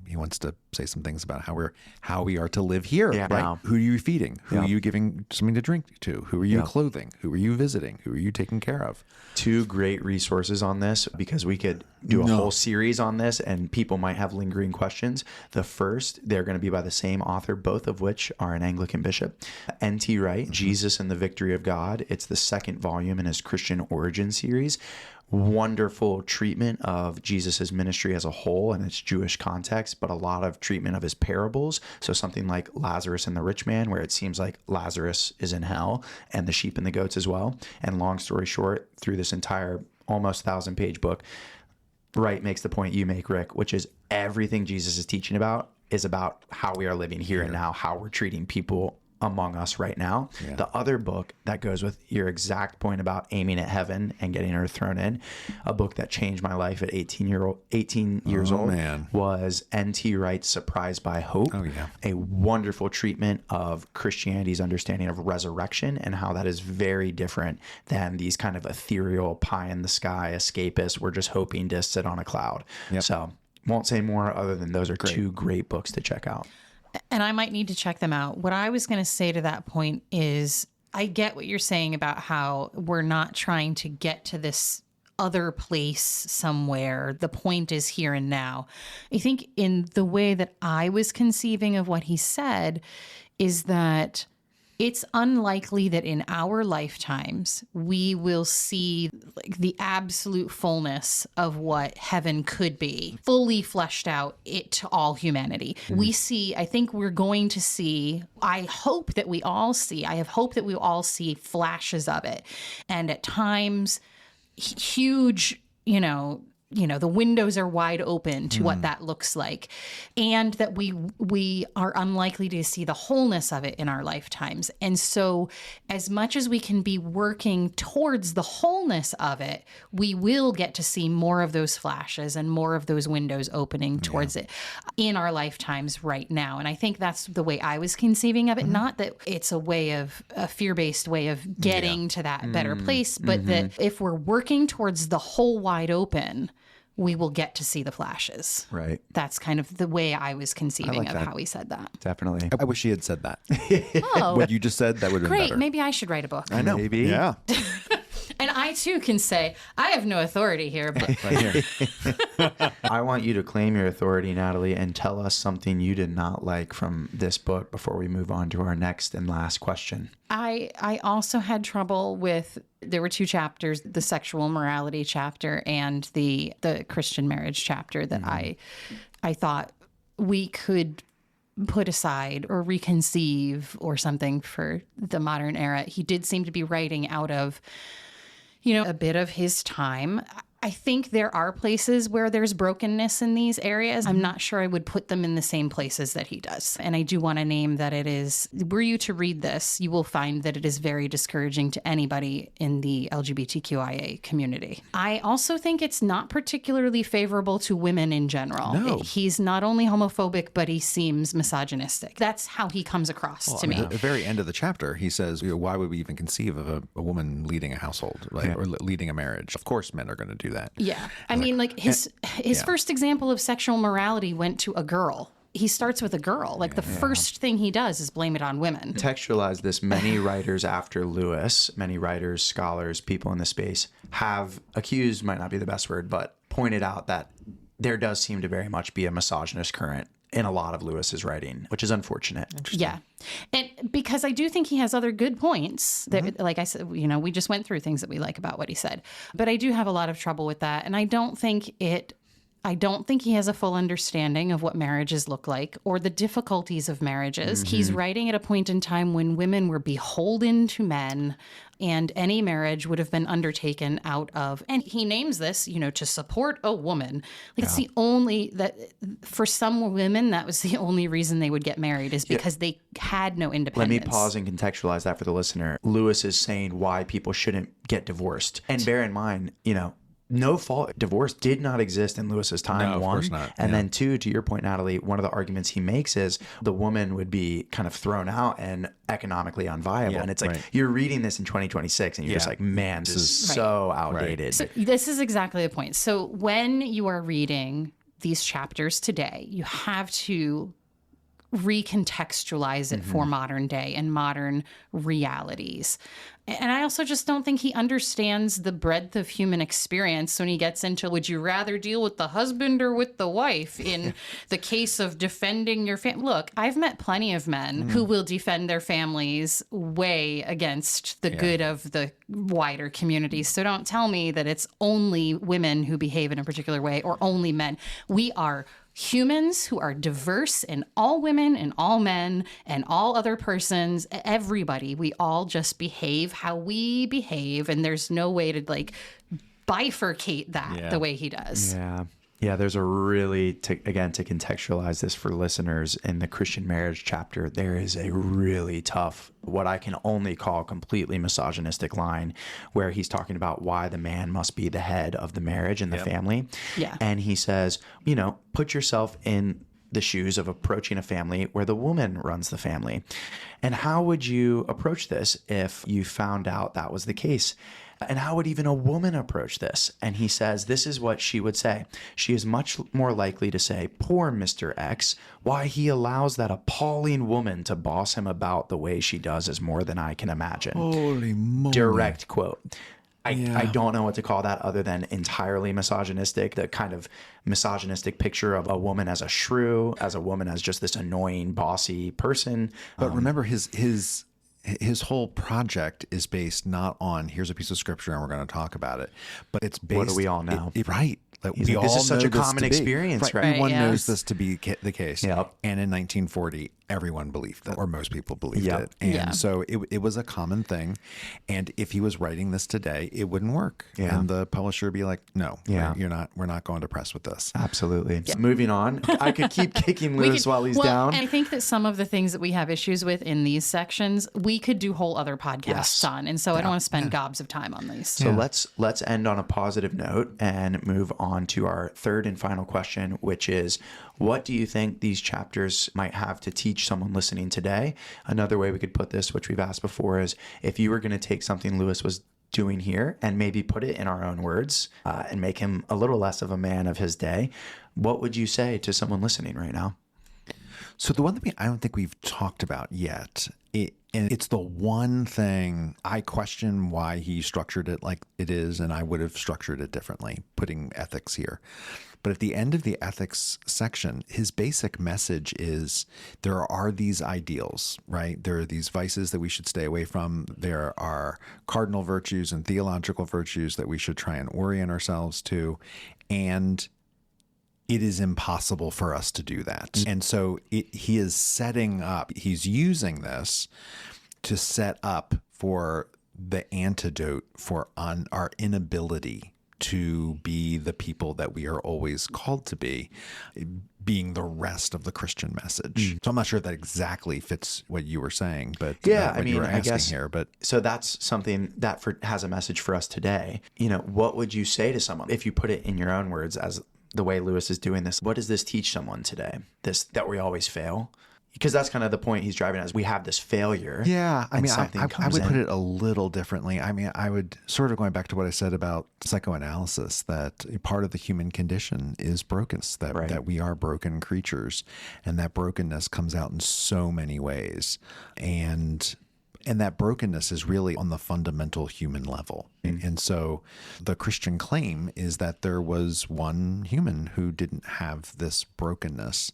he wants to say some things about how we are to live here, right? Wow. Who are you feeding? Who are you giving something to drink to? Who are you clothing? Who are you visiting? Who are you taking care of? 2 great resources on this, because we could do a whole series on this and people might have lingering questions. The first, they're going to be by the same author, both of which are an Anglican bishop. N.T. Wright, Jesus and the Victory of God. It's the second volume in his Christian Origin series. Wonderful treatment of Jesus's ministry as a whole and its Jewish context, but a lot of treatment of his parables. So something like Lazarus and the rich man, where it seems like Lazarus is in hell, and the sheep and the goats as well. And long story short, through this entire almost 1,000-page book, Wright makes the point you make, Rick, which is everything Jesus is teaching about is about how we are living here and now, how we're treating people among us right now. Yeah. The other book that goes with your exact point about aiming at heaven and getting her thrown in, a book that changed my life at 18 years old, was N.T. Wright's Surprised by Hope. Oh, yeah. A wonderful treatment of Christianity's understanding of resurrection and how that is very different than these kind of ethereal pie in the sky escapists. We're just hoping to sit on a cloud. Yep. So won't say more other than those are 2 great books to check out. And I might need to check them out. What I was going to say to that point is I get what you're saying about how we're not trying to get to this other place somewhere. The point is here and now. I think in the way that I was conceiving of what he said is that it's unlikely that in our lifetimes we will see like the absolute fullness of what heaven could be, fully fleshed out it to all humanity. Mm-hmm. I think we're going to see, I have hope that we all see flashes of it. And at times, huge, the windows are wide open to what that looks like, and that we are unlikely to see the wholeness of it in our lifetimes. And so as much as we can be working towards the wholeness of it, we will get to see more of those flashes and more of those windows opening towards it in our lifetimes right now. And I think that's the way I was conceiving of it. Not that it's a fear-based way of getting to that better place, but that if we're working towards the whole wide open, we will get to see the flashes. Right. That's kind of the way I was conceiving of how he said that. Definitely. I wish he had said that. Oh. What you just said, that would have been better. Great. Maybe I should write a book. I know. Maybe. Yeah. And I, too, can say, I have no authority here. But Right here. I want you to claim your authority, Natalee, and tell us something you did not like from this book before we move on to our next and last question. I also had trouble with, there were 2 chapters, the sexual morality chapter and the Christian marriage chapter that I thought we could put aside or reconceive or something for the modern era. He did seem to be writing out of, a bit of his time. I think there are places where there's brokenness in these areas. I'm not sure I would put them in the same places that he does. And I do want to name that it is, were you to read this, you will find that it is very discouraging to anybody in the LGBTQIA community. I also think it's not particularly favorable to women in general. No. He's not only homophobic, but he seems misogynistic. That's how he comes across to me. At the very end of the chapter, he says, why would we even conceive of a woman leading a household, right? Or leading a marriage? Of course, men are going to do that. Yeah. I mean, like his first example of sexual morality went to a girl. He starts with a girl. Like the first thing he does is blame it on women. Contextualize this. Many writers after Lewis, many writers, scholars, people in the space have accused, might not be the best word, but pointed out that there does seem to very much be a misogynist current in a lot of Lewis's writing, which is unfortunate. Yeah. And because I do think he has other good points that, like I said, we just went through things that we like about what he said, but I do have a lot of trouble with that. And I don't think he has a full understanding of what marriages look like or the difficulties of marriages. He's writing at a point in time when women were beholden to men and any marriage would have been undertaken out of, and he names this, to support a woman. Like it's the only, that for some women, that was the only reason they would get married is because they had no independence. Let me pause and contextualize that for the listener. Lewis is saying why people shouldn't get divorced. And bear in mind, no fault divorce did not exist in Lewis's time. No, of course not. And then two, to your point, Natalee, one of the arguments he makes is the woman would be kind of thrown out and economically unviable. And it's like, you're reading this in 2026 and you're just like, man, this is so outdated. So this is exactly the point. So when you are reading these chapters today, you have to recontextualize it for modern day and modern realities. And I also just don't think he understands the breadth of human experience when he gets into, would you rather deal with the husband or with the wife in the case of defending your family? Look, I've met plenty of men who will defend their families way against the good of the wider community. So don't tell me that it's only women who behave in a particular way or only men. We are humans who are diverse, and all women and all men and all other persons, everybody, we all just behave how we behave. And there's no way to like bifurcate that the way he does. Yeah, there's a really, again, to contextualize this for listeners, in the Christian marriage chapter, there is a really tough, what I can only call completely misogynistic line where he's talking about why the man must be the head of the marriage and the family. Yeah. And he says, you know, put yourself in the shoes of approaching a family where the woman runs the family. And how would you approach this if you found out that was the case? And how would even a woman approach this? And he says, this is what she would say. She is much more likely to say, poor Mr. X, why he allows that appalling woman to boss him about the way she does is more than I can imagine. Holy moly. Direct quote. I don't know what to call that other than entirely misogynistic, the kind of misogynistic picture of a woman as a shrew, as a woman as just this annoying, bossy person. But remember, his whole project is based not on, here's a piece of scripture and we're going to talk about it, but it's based... What do we all know? Right. Like, this is such a common experience, right? Everyone knows this to be the case. Yep. And in 1940, everyone believed it, or most people believed it. And so it was a common thing. And if he was writing this today, it wouldn't work. Yeah. And the publisher would be like, no, we're not going to press with this. Absolutely. Yeah. Moving on. I could keep kicking Lewis while he's down. I think that some of the things that we have issues with in these sections, we could do whole other podcasts on. And so I don't want to spend gobs of time on these. So let's end on a positive note and move on to our third and final question, which is, what do you think these chapters might have to teach someone listening today? Another way we could put this, which we've asked before, is if you were going to take something Lewis was doing here and maybe put it in our own words and make him a little less of a man of his day, what would you say to someone listening right now? So the one thing I don't think we've talked about yet, and it's the one thing I question why he structured it like it is, and I would have structured it differently, putting ethics here. But at the end of the ethics section, his basic message is there are these ideals, right? There are these vices that we should stay away from. There are cardinal virtues and theological virtues that we should try and orient ourselves to. And it is impossible for us to do that. And so he is setting up, he's using this to set up for the antidote for our inability to be the people that we are always called to be, being the rest of the Christian message. So I'm not sure if that exactly fits what you were saying, but I guess here. But so that's something that has a message for us today. You know, what would you say to someone if you put it in your own words, as the way Lewis is doing this? What does this teach someone today? That we always fail? Because that's kind of the point he's driving at, is we have this failure. Yeah. I mean, I would put it a little differently. I mean, I would sort of, going back to what I said about psychoanalysis, that part of the human condition is brokenness, that we are broken creatures, and that brokenness comes out in so many ways. And that brokenness is really on the fundamental human level. And so the Christian claim is that there was one human who didn't have this brokenness,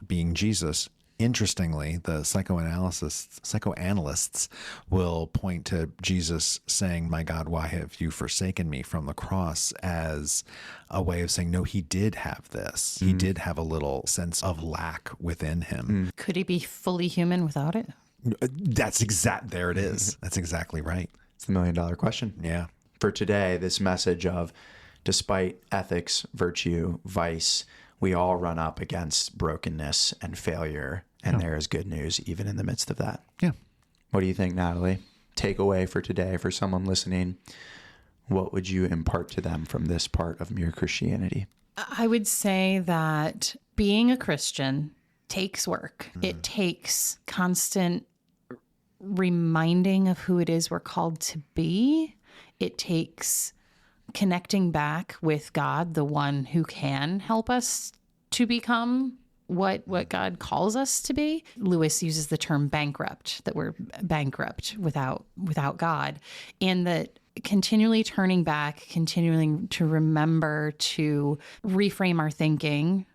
being Jesus. Interestingly, the psychoanalysts will point to Jesus saying, "My God, why have you forsaken me?" from the cross as a way of saying, no, he did have this. He did have a little sense of lack within him. Could he be fully human without it? There it is. That's exactly right. It's the $1 million question. Yeah. For today, this message of, despite ethics, virtue, vice, we all run up against brokenness and failure, and there is good news even in the midst of that. Yeah. What do you think, Natalee? Takeaway for today for someone listening. what would you impart to them from this part of Mere Christianity? I would say that being a Christian takes work. It takes constant reminding of who it is we're called to be. It takes connecting back with God, the one who can help us to become what God calls us to be. Lewis uses the term bankrupt, that we're bankrupt without God, and that continually turning back, continuing to remember to reframe our thinking,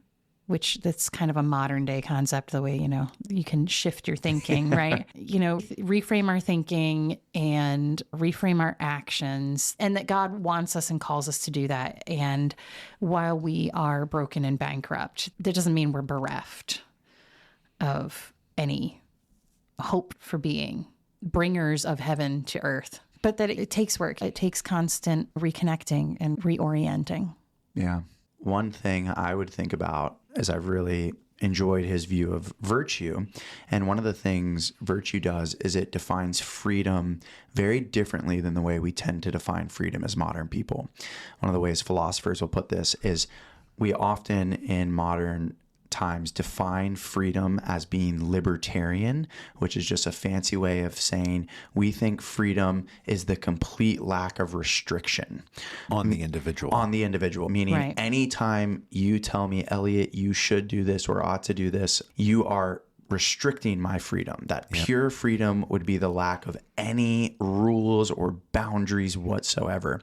which that's kind of a modern day concept, the way, you can shift your thinking, right? Reframe our thinking and reframe our actions, and that God wants us and calls us to do that. And while we are broken and bankrupt, that doesn't mean we're bereft of any hope for being bringers of heaven to earth, but that it takes work. It takes constant reconnecting and reorienting. Yeah. One thing I would think about as I've really enjoyed his view of virtue, and one of the things virtue does is it defines freedom very differently than the way we tend to define freedom as modern people. One of the ways philosophers will put this is we often in modern times define freedom as being libertarian, which is just a fancy way of saying we think freedom is the complete lack of restriction on the individual. Meaning anytime you tell me, Elliot, you should do this or ought to do this, you are restricting my freedom. That pure freedom would be the lack of any rules or boundaries whatsoever.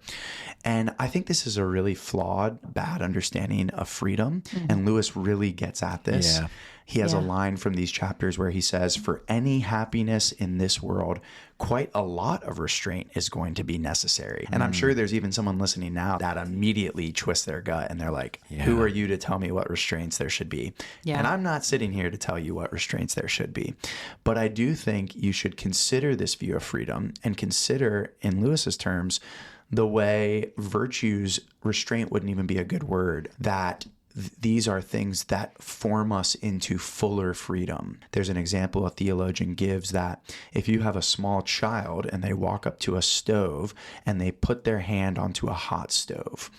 And I think this is a really flawed, bad understanding of freedom. And Lewis really gets at this. Yeah. He has a line from these chapters where he says, for any happiness in this world, quite a lot of restraint is going to be necessary. And I'm sure there's even someone listening now that immediately twists their gut and they're like, who are you to tell me what restraints there should be? Yeah. And I'm not sitting here to tell you what restraints there should be. But I do think you should consider this view of freedom and consider, in Lewis's terms, the way virtues, restraint wouldn't even be a good word, that these are things that form us into fuller freedom. There's an example a theologian gives that if you have a small child and they walk up to a stove and they put their hand onto a hot stove,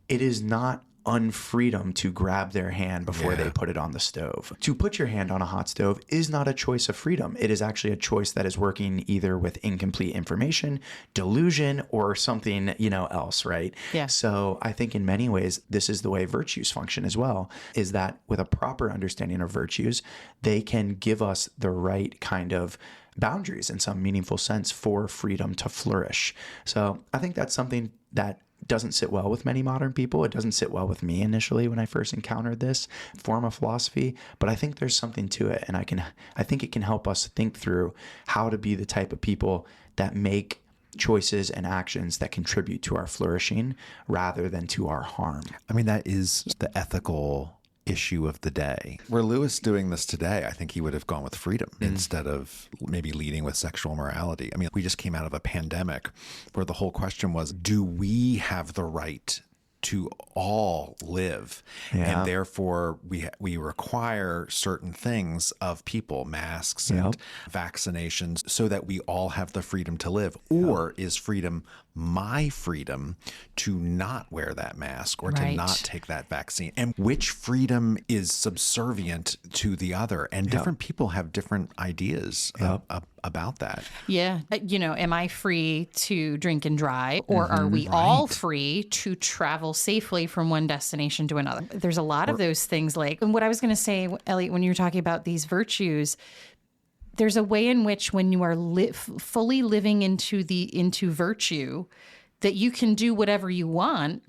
it is not unfreedom to grab their hand before they put it on the stove. To put your hand on a hot stove is not a choice of freedom. It is actually a choice that is working either with incomplete information, delusion, or something, else, right? Yeah. So I think in many ways, this is the way virtues function as well, is that with a proper understanding of virtues, they can give us the right kind of boundaries in some meaningful sense for freedom to flourish. So I think that's something that doesn't sit well with many modern people. It doesn't sit well with me initially when I first encountered this form of philosophy, but I think there's something to it. And I think it can help us think through how to be the type of people that make choices and actions that contribute to our flourishing rather than to our harm. I mean, that is the ethical issue of the day. Were Lewis doing this today, I think he would have gone with freedom instead of maybe leading with sexual morality. I mean, we just came out of a pandemic where the whole question was, do we have the right to all live? And therefore we require certain things of people, masks and vaccinations, so that we all have the freedom to live. Or is freedom my freedom to not wear that mask or to not take that vaccine? And which freedom is subservient to the other? And different people have different ideas about that. Yeah. Am I free to drink and drive, or are we all free to travel safely from one destination to another? There's a lot of those things. And what I was going to say, Elliot, when you were talking about these virtues, there's a way in which when you are fully living into virtue, that you can do whatever you want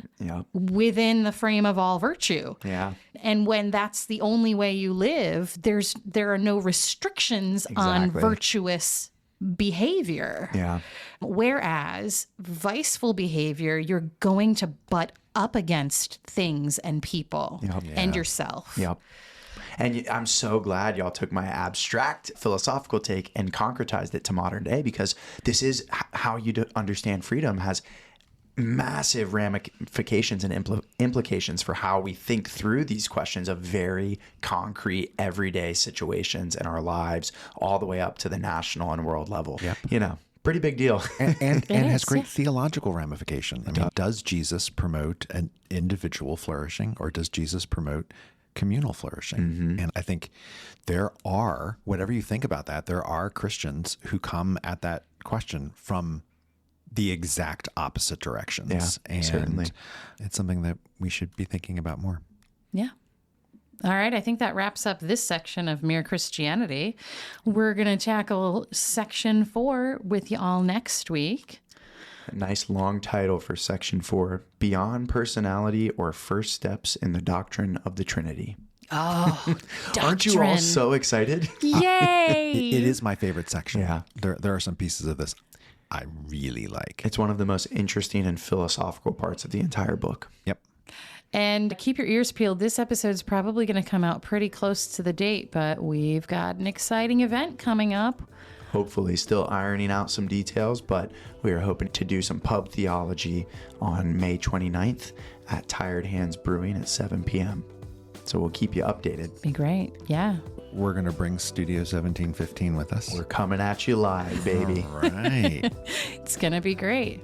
within the frame of all virtue. Yeah. And when that's the only way you live, there are no restrictions on virtuous behavior. Yeah. Whereas viceful behavior, you're going to butt up against things and people and yourself. Yep. And I'm so glad y'all took my abstract philosophical take and concretized it to modern day, because this is how you understand freedom has massive ramifications and implications for how we think through these questions of very concrete everyday situations in our lives, all the way up to the national and world level. Yep. pretty big deal. and has great theological ramification. I mean, does Jesus promote an individual flourishing, or does Jesus promote communal flourishing? Mm-hmm. And I think there are, whatever you think about that, there are Christians who come at that question from the exact opposite directions. Yeah, and certainly. It's something that we should be thinking about more. Yeah. All right. I think that wraps up this section of Mere Christianity. We're going to tackle section 4 with you all next week. A nice long title for section 4, Beyond Personality or First Steps in the Doctrine of the Trinity. Oh, doctrine. Aren't you all so excited? Yay! It is my favorite section. Yeah. There are some pieces of this I really like. It's one of the most interesting and philosophical parts of the entire book. Yep. And keep your ears peeled. This episode's probably going to come out pretty close to the date, but we've got an exciting event coming up. Hopefully still ironing out some details, but we are hoping to do some pub theology on May 29th at Tired Hands Brewing at 7 p.m. So we'll keep you updated. Be great. Yeah. We're going to bring Studio 1715 with us. We're coming at you live, baby. All right. It's going to be great.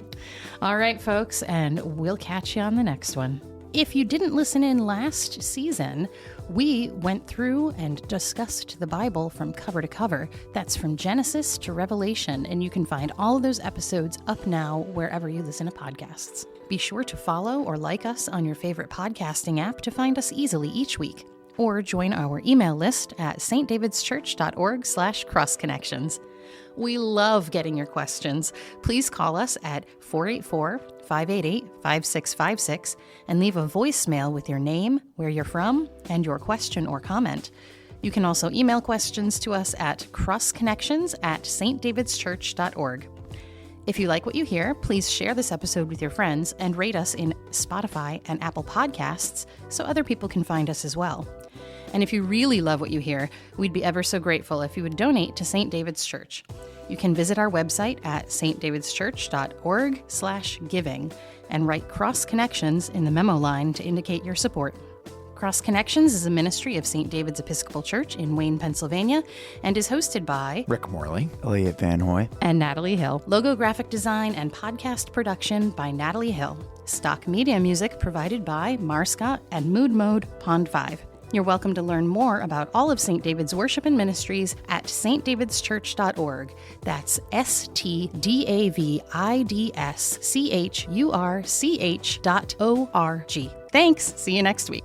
All right, folks, and we'll catch you on the next one. If you didn't listen in last season, we went through and discussed the Bible from cover to cover. That's from Genesis to Revelation, and you can find all of those episodes up now wherever you listen to podcasts. Be sure to follow or like us on your favorite podcasting app to find us easily each week, or join our email list at stdavidschurch.org/crossconnections. We love getting your questions. Please call us at 484-588-5656 and leave a voicemail with your name, where you're from, and your question or comment. You can also email questions to us at crossconnections@stdavidschurch.org. If you like what you hear, please share this episode with your friends and rate us in Spotify and Apple Podcasts so other people can find us as well. And if you really love what you hear, we'd be ever so grateful if you would donate to St. David's Church. You can visit our website at stdavidschurch.org/giving and write Cross Connections in the memo line to indicate your support. Cross Connections is a ministry of St. David's Episcopal Church in Wayne, Pennsylvania, and is hosted by Rick Morley, Elliot Van Hoy, and Natalee Hill. Logo graphic design and podcast production by Natalee Hill. Stock media music provided by Marscott and Mood Mode Pond 5. You're welcome to learn more about all of St. David's worship and ministries at stdavidschurch.org. That's stdavidschurch.org. Thanks. See you next week.